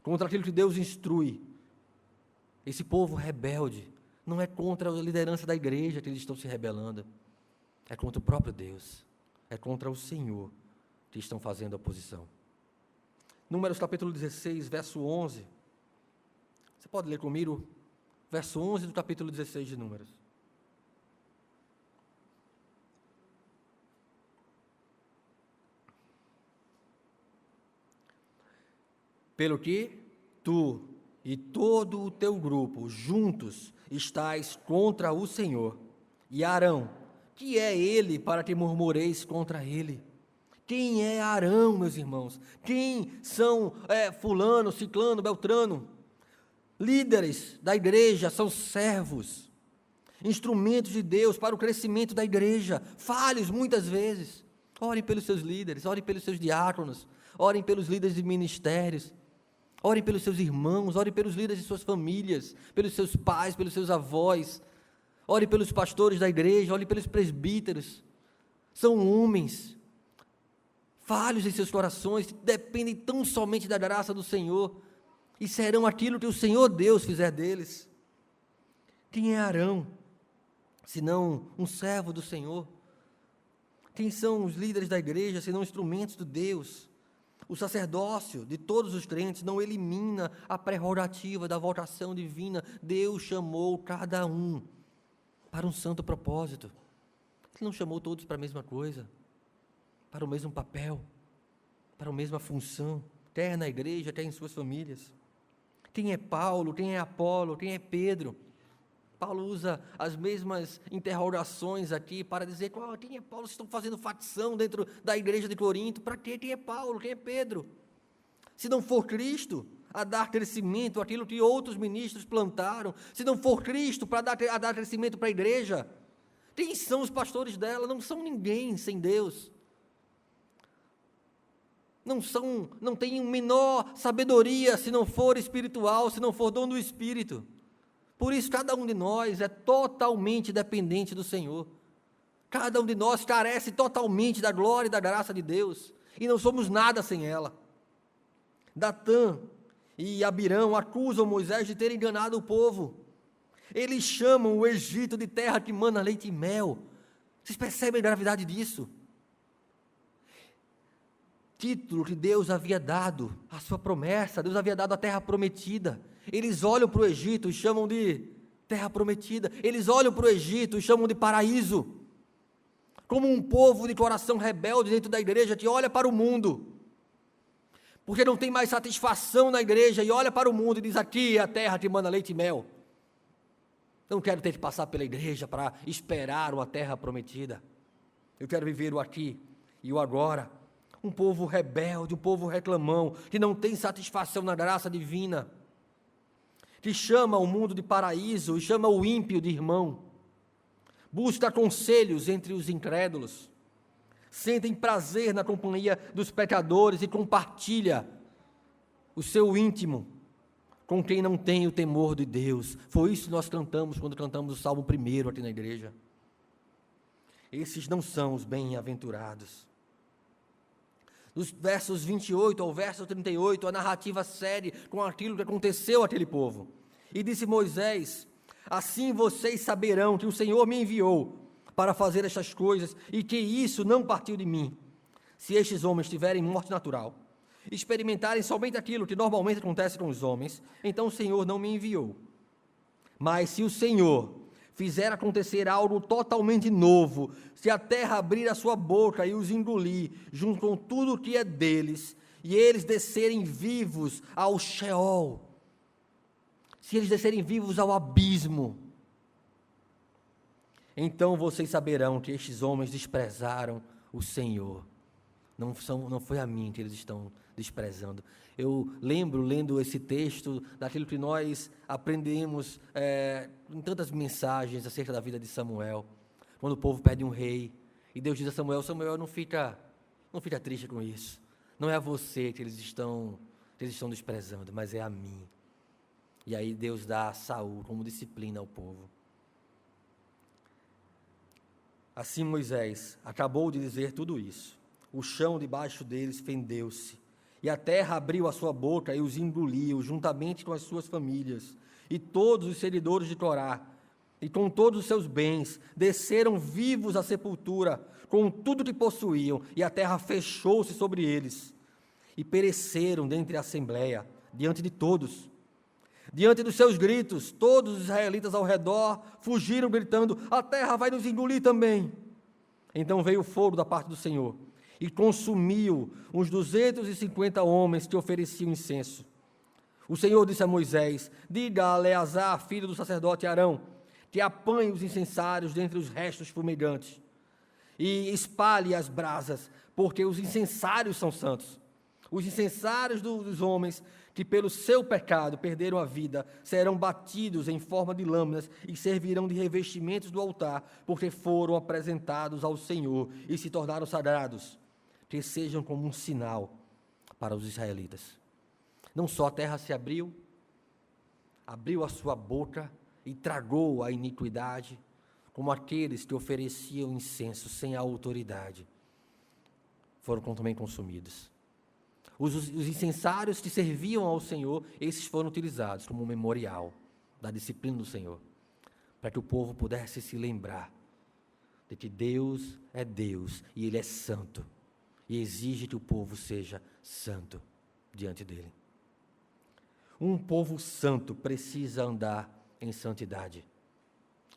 contra aquilo que Deus instrui. Esse povo rebelde não é contra a liderança da igreja que eles estão se rebelando, é contra o próprio Deus, é contra o Senhor que estão fazendo oposição. Números capítulo 16, verso 11. Você pode ler comigo? Verso 11 do capítulo 16 de Números. Pelo que tu e todo o teu grupo juntos estais contra o Senhor, e Arão, que é ele para que murmureis contra ele? Quem é Arão, meus irmãos? Quem são fulano, ciclano, beltrano? Líderes da igreja, são servos, instrumentos de Deus para o crescimento da igreja, falhos muitas vezes. Orem pelos seus líderes, orem pelos seus diáconos, orem pelos líderes de ministérios, orem pelos seus irmãos, orem pelos líderes de suas famílias, pelos seus pais, pelos seus avós, orem pelos pastores da igreja, orem pelos presbíteros. São homens falhos em seus corações, que dependem tão somente da graça do Senhor, e serão aquilo que o Senhor Deus fizer deles. Quem é Arão, senão um servo do Senhor? Quem são os líderes da igreja, senão instrumentos de Deus? O sacerdócio de todos os crentes não elimina a prerrogativa da vocação divina. Deus chamou cada um para um santo propósito. Ele não chamou todos para a mesma coisa, para o mesmo papel, para a mesma função, quer na igreja, quer em suas famílias. Quem é Paulo, quem é Apolo, quem é Pedro? Paulo usa as mesmas interrogações aqui para dizer quem é Paulo. Vocês estão fazendo facção dentro da igreja de Corinto. Para quê? Quem é Paulo? Quem é Pedro? Se não for Cristo a dar crescimento àquilo que outros ministros plantaram, se não for Cristo a dar crescimento para a igreja, quem são os pastores dela? Não são ninguém sem Deus. Não têm menor sabedoria se não for espiritual, se não for dom do Espírito. Por isso, cada um de nós é totalmente dependente do Senhor. Cada um de nós carece totalmente da glória e da graça de Deus, e não somos nada sem ela. Datã e Abirão acusam Moisés de ter enganado o povo. Eles chamam o Egito de terra que mana leite e mel. Vocês percebem a gravidade disso? Título que Deus havia dado, a sua promessa, Deus havia dado a terra prometida. Eles olham para o Egito e chamam de terra prometida. Eles olham para o Egito e chamam de paraíso. Como um povo de coração rebelde dentro da igreja que olha para o mundo, porque não tem mais satisfação na igreja, e olha para o mundo e diz: aqui é a terra que manda leite e mel. Eu não quero ter que passar pela igreja para esperar uma terra prometida. Eu quero viver o aqui e o agora. Um povo rebelde, um povo reclamão, que não tem satisfação na graça divina, que chama o mundo de paraíso e chama o ímpio de irmão, busca conselhos entre os incrédulos, sentem prazer na companhia dos pecadores e compartilha o seu íntimo com quem não tem o temor de Deus. Foi isso que nós cantamos quando cantamos o Salmo 1 aqui na igreja. Esses não são os bem-aventurados. Dos versos 28 ao verso 38, a narrativa segue com aquilo que aconteceu àquele povo. E disse Moisés: assim vocês saberão que o Senhor me enviou para fazer estas coisas, e que isso não partiu de mim. Se estes homens tiverem morte natural, experimentarem somente aquilo que normalmente acontece com os homens, então o Senhor não me enviou. Mas se o Senhor fizer acontecer algo totalmente novo, se a terra abrir a sua boca e os engolir, junto com tudo o que é deles, e eles descerem vivos ao Sheol, se eles descerem vivos ao abismo, então vocês saberão que estes homens desprezaram o Senhor. Não foi a mim que eles estão desprezando. Eu lembro, lendo esse texto, daquilo que nós aprendemos em tantas mensagens acerca da vida de Samuel, quando o povo pede um rei, e Deus diz a Samuel: Samuel, não fica triste com isso. Não é a você que eles estão desprezando, mas é a mim. E aí Deus dá a Saul como disciplina ao povo. Assim Moisés acabou de dizer tudo isso. O chão debaixo deles fendeu-se, e a terra abriu a sua boca e os engoliu, juntamente com as suas famílias. E todos os seguidores de Corá, e com todos os seus bens, desceram vivos à sepultura, com tudo que possuíam, e a terra fechou-se sobre eles. E pereceram dentre a assembleia, diante de todos. Diante dos seus gritos, todos os israelitas ao redor fugiram gritando: a terra vai nos engolir também. Então veio o fogo da parte do Senhor, e consumiu uns 250 homens que ofereciam incenso. O Senhor disse a Moisés: diga a Eleazar, filho do sacerdote Arão, que apanhe os incensários dentre os restos fumegantes, e espalhe as brasas, porque os incensários são santos. Os incensários dos homens que pelo seu pecado perderam a vida serão batidos em forma de lâminas e servirão de revestimentos do altar, porque foram apresentados ao Senhor e se tornaram sagrados, que sejam como um sinal para os israelitas. Não só a terra se abriu a sua boca e tragou a iniquidade, como aqueles que ofereciam incenso sem a autoridade foram também consumidos. Os incensários que serviam ao Senhor, esses foram utilizados como um memorial da disciplina do Senhor, para que o povo pudesse se lembrar de que Deus é Deus e Ele é santo, e exige que o povo seja santo diante dEle. Um povo santo precisa andar em santidade.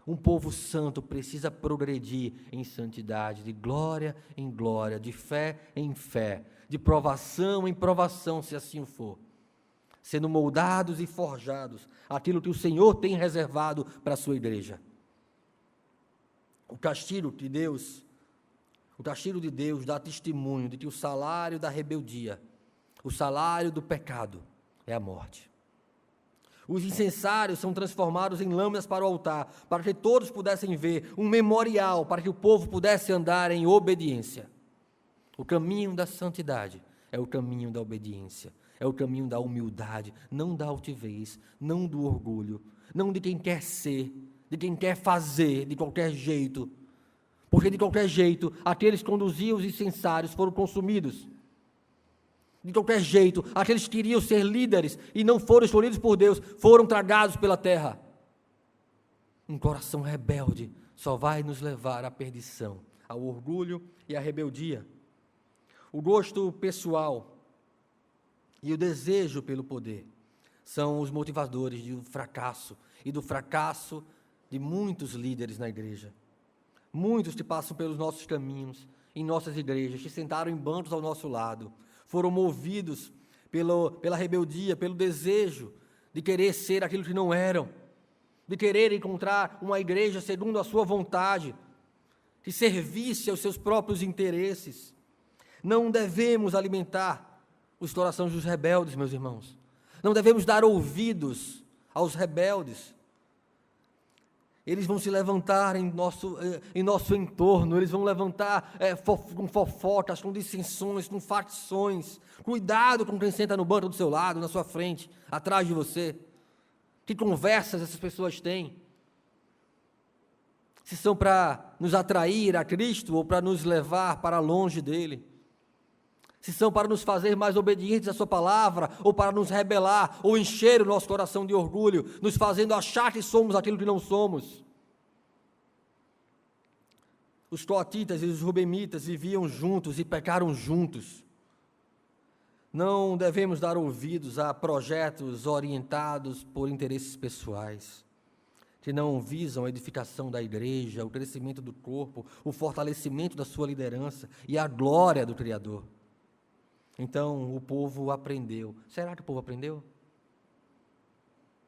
Um povo santo precisa progredir em santidade, de glória em glória, de fé em fé, de provação em provação, se assim for, sendo moldados e forjados aquilo que o Senhor tem reservado para a sua igreja. O castigo de Deus dá testemunho de que o salário da rebeldia, o salário do pecado é a morte. Os incensários são transformados em lâminas para o altar, para que todos pudessem ver, um memorial, para que o povo pudesse andar em obediência. O caminho da santidade é o caminho da obediência, é o caminho da humildade, não da altivez, não do orgulho, não de quem quer ser, de quem quer fazer de qualquer jeito, porque de qualquer jeito aqueles que conduziam os incensários foram consumidos. De qualquer jeito, aqueles que queriam ser líderes e não foram escolhidos por Deus, foram tragados pela terra. Um coração rebelde só vai nos levar à perdição, ao orgulho e à rebeldia. O gosto pessoal e o desejo pelo poder são os motivadores do fracasso e do fracasso de muitos líderes na igreja. Muitos que passam pelos nossos caminhos, em nossas igrejas, que sentaram em bancos ao nosso lado, foram movidos pela rebeldia, pelo desejo de querer ser aquilo que não eram, de querer encontrar uma igreja segundo a sua vontade, que servisse aos seus próprios interesses. Não devemos alimentar os corações dos rebeldes, meus irmãos. Não devemos dar ouvidos aos rebeldes. Eles vão se levantar em nosso entorno, eles vão levantar com fofocas, com dissensões, com facções. Cuidado com quem senta no banco do seu lado, na sua frente, atrás de você. Que conversas essas pessoas têm? Se são para nos atrair a Cristo ou para nos levar para longe dele? Se são para nos fazer mais obedientes à sua palavra, ou para nos rebelar, ou encher o nosso coração de orgulho, nos fazendo achar que somos aquilo que não somos. Os coatitas e os rubemitas viviam juntos e pecaram juntos. Não devemos dar ouvidos a projetos orientados por interesses pessoais, que não visam a edificação da igreja, o crescimento do corpo, o fortalecimento da sua liderança e a glória do Criador. Então o povo aprendeu. Será que o povo aprendeu?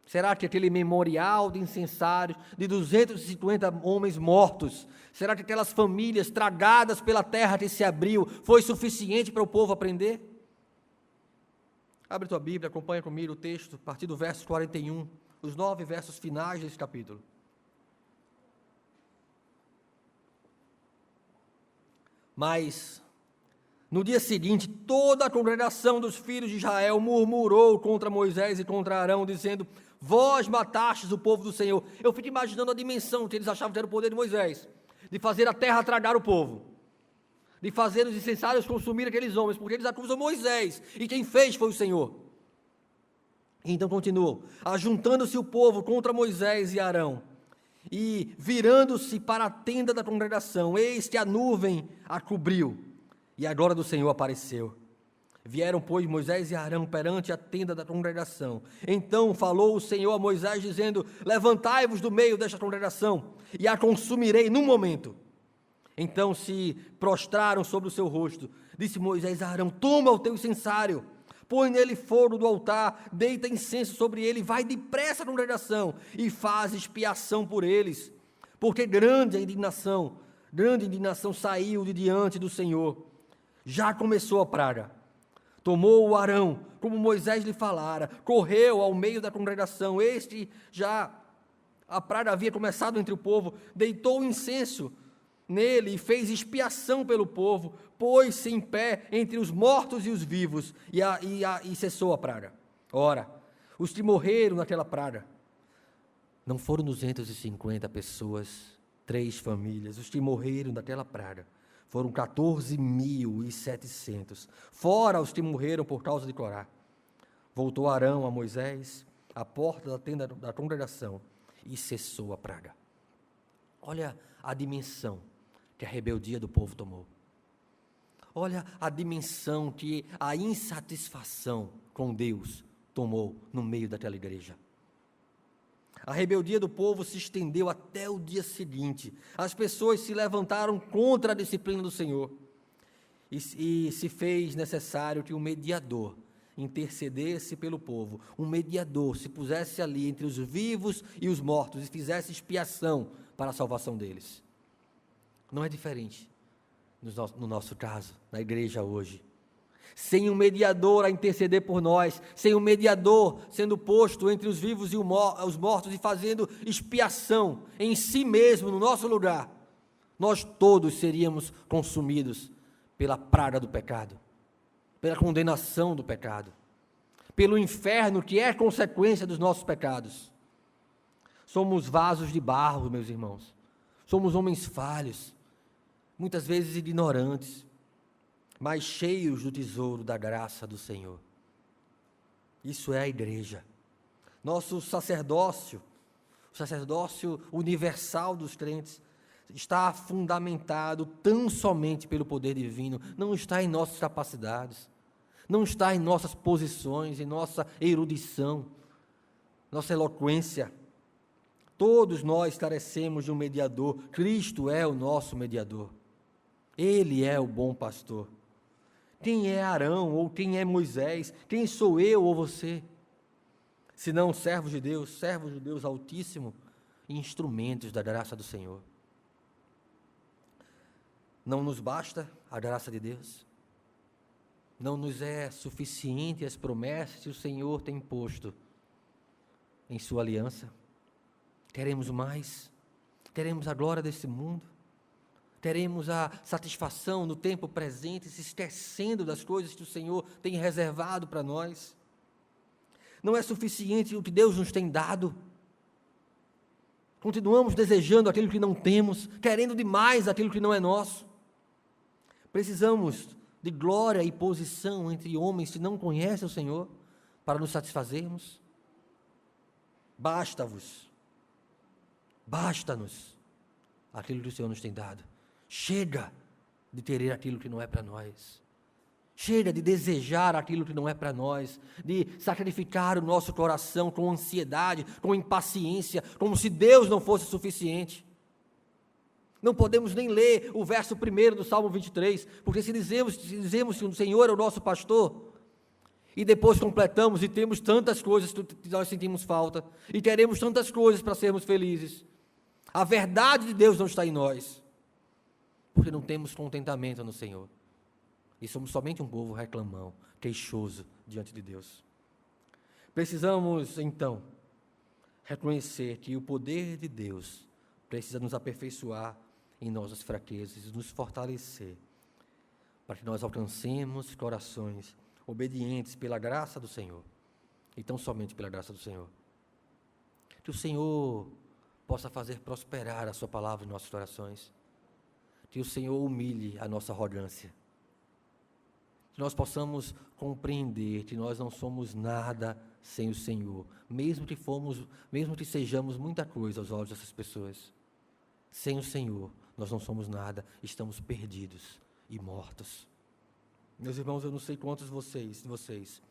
Será que aquele memorial de incensários, de 250 homens mortos, será que aquelas famílias tragadas pela terra que se abriu, foi suficiente para o povo aprender? Abre tua Bíblia, acompanha comigo o texto, a partir do verso 41, os 9 versos finais desse capítulo. Mas, no dia seguinte, toda a congregação dos filhos de Israel murmurou contra Moisés e contra Arão, dizendo: vós matastes o povo do Senhor. Eu fico imaginando a dimensão que eles achavam que era o poder de Moisés, de fazer a terra tragar o povo, de fazer os incensários consumir aqueles homens, porque eles acusam Moisés, e quem fez foi o Senhor. Então continuou: ajuntando-se o povo contra Moisés e Arão, e virando-se para a tenda da congregação, eis que a nuvem a cobriu, e a glória do Senhor apareceu. Vieram, pois, Moisés e Arão perante a tenda da congregação. Então falou o Senhor a Moisés, dizendo: levantai-vos do meio desta congregação, e a consumirei num momento. Então se prostraram sobre o seu rosto. Disse Moisés a Arão: toma o teu incensário, põe nele fogo do altar, deita incenso sobre ele, vai depressa à congregação, e faz expiação por eles, porque grande indignação saiu de diante do Senhor. Já começou a praga. Tomou o Arão, como Moisés lhe falara, correu ao meio da congregação. A praga havia começado entre o povo, deitou o incenso nele e fez expiação pelo povo, pôs-se em pé entre os mortos e os vivos, e cessou a praga. Ora, os que morreram naquela praga não foram 250 pessoas, 3 famílias. Os que morreram daquela praga foram 14.700, fora os que morreram por causa de Corá. Voltou Arão a Moisés, à porta da tenda da congregação, e cessou a praga. Olha a dimensão que a rebeldia do povo tomou. Olha a dimensão que a insatisfação com Deus tomou no meio daquela igreja. A rebeldia do povo se estendeu até o dia seguinte. As pessoas se levantaram contra a disciplina do Senhor. E se fez necessário que um mediador intercedesse pelo povo. Um mediador se pusesse ali entre os vivos e os mortos e fizesse expiação para a salvação deles. Não é diferente no nosso caso, na igreja hoje. Sem um mediador a interceder por nós, sem um mediador sendo posto entre os vivos e os mortos e fazendo expiação em si mesmo, no nosso lugar, nós todos seríamos consumidos pela praga do pecado, pela condenação do pecado, pelo inferno que é consequência dos nossos pecados. Somos vasos de barro, meus irmãos, somos homens falhos, muitas vezes ignorantes, mas cheios do tesouro da graça do Senhor. Isso é a igreja. Nosso sacerdócio, o sacerdócio universal dos crentes, está fundamentado tão somente pelo poder divino, não está em nossas capacidades, não está em nossas posições, em nossa erudição, nossa eloquência. Todos nós carecemos de um mediador. Cristo é o nosso mediador. Ele é o bom pastor. Quem é Arão ou quem é Moisés? Quem sou eu ou você? Senão servos de Deus Altíssimo e instrumentos da graça do Senhor. Não nos basta a graça de Deus? Não nos é suficiente as promessas que o Senhor tem posto em sua aliança? Queremos mais? Queremos a glória desse mundo? Teremos a satisfação no tempo presente, se esquecendo das coisas que o Senhor tem reservado para nós? Não é suficiente o que Deus nos tem dado? Continuamos desejando aquilo que não temos, querendo demais aquilo que não é nosso? Precisamos de glória e posição entre homens que não conhecem o Senhor para nos satisfazermos? Basta-nos aquilo que o Senhor nos tem dado. Chega de querer aquilo que não é para nós. Chega de desejar aquilo que não é para nós, de sacrificar o nosso coração com ansiedade, com impaciência, como se Deus não fosse suficiente. Não podemos nem ler o verso 1 do Salmo 23, porque se dizemos que o Senhor é o nosso pastor, e depois completamos e temos tantas coisas que nós sentimos falta, e queremos tantas coisas para sermos felizes, a verdade de Deus não está em nós, porque não temos contentamento no Senhor, e somos somente um povo reclamão, queixoso diante de Deus. Precisamos, então, reconhecer que o poder de Deus precisa nos aperfeiçoar em nossas fraquezas, nos fortalecer, para que nós alcancemos corações obedientes pela graça do Senhor, e tão somente pela graça do Senhor. Que o Senhor possa fazer prosperar a sua palavra em nossos corações, que o Senhor humilhe a nossa arrogância, que nós possamos compreender que nós não somos nada sem o Senhor, mesmo que sejamos muita coisa aos olhos dessas pessoas. Sem o Senhor, nós não somos nada, estamos perdidos e mortos. Meus irmãos, eu não sei quantos de vocês,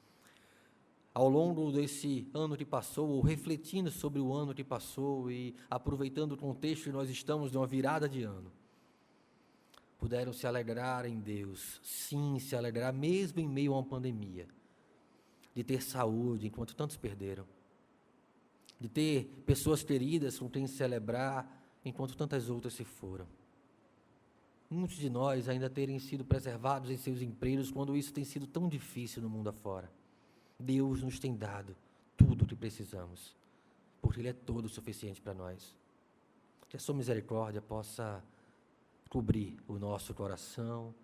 ao longo desse ano que passou, ou refletindo sobre o ano que passou e aproveitando o contexto que nós estamos de uma virada de ano, puderam se alegrar em Deus, sim, se alegrar mesmo em meio a uma pandemia, de ter saúde enquanto tantos perderam, de ter pessoas queridas com quem celebrar enquanto tantas outras se foram. Muitos de nós ainda terem sido preservados em seus empregos quando isso tem sido tão difícil no mundo afora. Deus nos tem dado tudo o que precisamos, porque Ele é todo o suficiente para nós. Que a sua misericórdia possa cobrir o nosso coração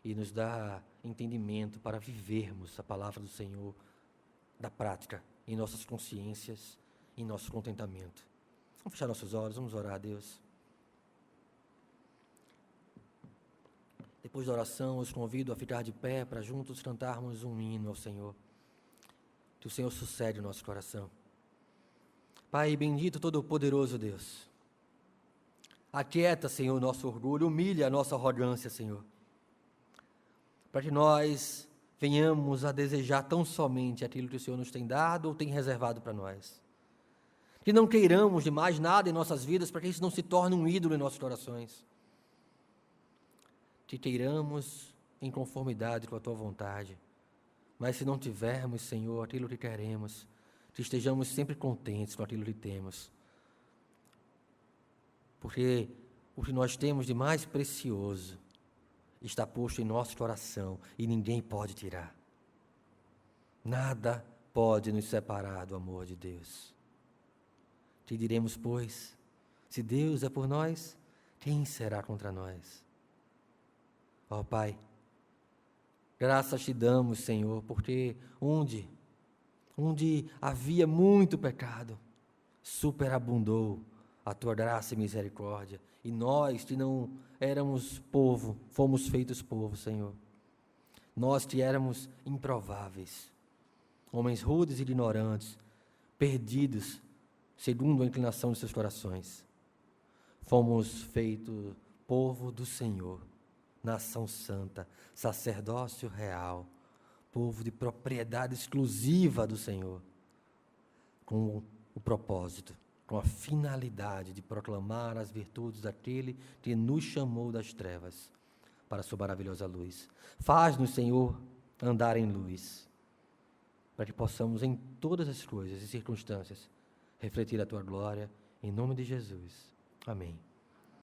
e nos dar entendimento para vivermos a palavra do Senhor da prática em nossas consciências, em nosso contentamento. Vamos fechar nossos olhos, vamos orar a Deus. Depois da oração, os convido a ficar de pé para juntos cantarmos um hino ao Senhor. Que o Senhor sucede o nosso coração. Pai bendito, todo-poderoso Deus, aquieta, Senhor, o nosso orgulho, humilha a nossa arrogância, Senhor, para que nós venhamos a desejar tão somente aquilo que o Senhor nos tem dado ou tem reservado para nós. Que não queiramos de mais nada em nossas vidas, para que isso não se torne um ídolo em nossos corações. Que queiramos em conformidade com a Tua vontade, mas se não tivermos, Senhor, aquilo que queremos, que estejamos sempre contentes com aquilo que temos, porque o que nós temos de mais precioso está posto em nosso coração e ninguém pode tirar. Nada pode nos separar do amor de Deus. Que diremos, pois, se Deus é por nós, quem será contra nós? Ó Pai, graças te damos, Senhor, porque onde havia muito pecado, superabundou a Tua graça e misericórdia, e nós que não éramos povo, fomos feitos povo, Senhor. Nós que éramos improváveis, homens rudes e ignorantes, perdidos, segundo a inclinação de seus corações, fomos feitos povo do Senhor, nação santa, sacerdócio real, povo de propriedade exclusiva do Senhor, com o propósito, com a finalidade de proclamar as virtudes daquele que nos chamou das trevas para a sua maravilhosa luz. Faz-nos, Senhor, andar em luz, para que possamos em todas as coisas e circunstâncias refletir a Tua glória, em nome de Jesus. Amém.